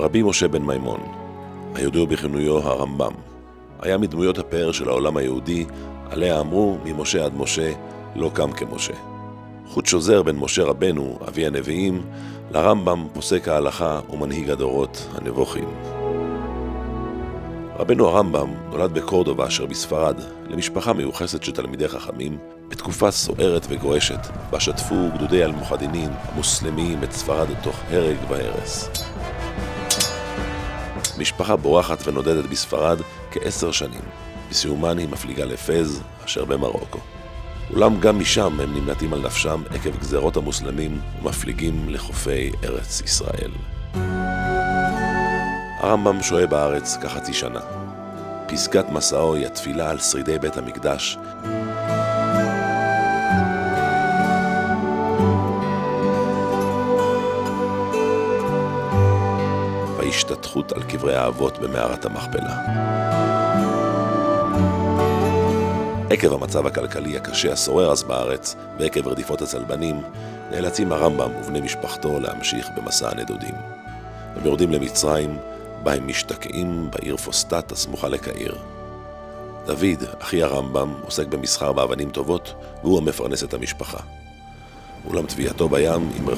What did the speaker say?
רבי משה בן מימון, הידוע בכינויו הרמב"ם, היה מדמויות הפאר של העולם היהודי, עליה אמרו ממשה עד משה לא קם כמשה. חוט שוזר בין משה רבנו, אבי הנביאים, לרמב"ם פוסק ההלכה ומנהיג הדורות הנבוכים. רבנו הרמב"ם נולד בקורדובה אשר בספרד, למשפחה מיוחסת של תלמידי חכמים, בתקופה סוערת וגועשת, בה שטפו גדודי אלמוחדינין המוסלמיים את ספרד תוך הרג והרס. משפחה בורחת ונודדת בספרד כ10 שנים, בסיומן היא מפליגה לפז אשר במרוקו. אולם גם משם הם נמלטים על נפשם עקב גזרות המוסלמים ומפליגים לחופי ארץ ישראל. הרמב"ם שוהה בארץ כחצי שנה. פסגת מסעו היא התפילה על שרידי בית המקדש, וההשתתחות על קברי האבות במערת המכפלה. עקב המצב הכלכלי הקשה השורר אז בארץ, ועקב רדיפות הצלבנים, נאלצים הרמב"ם ובני משפחתו להמשיך במסע הנדודים. הם יורדים למצרים, בה הם משתקעים בעיר פוסטט הסמוכה לקהיר. דוד, אחי הרמב"ם, עוסק במסחר באבנים טובות, והוא המפרנס את המשפחה. אולם טביעתו בים עם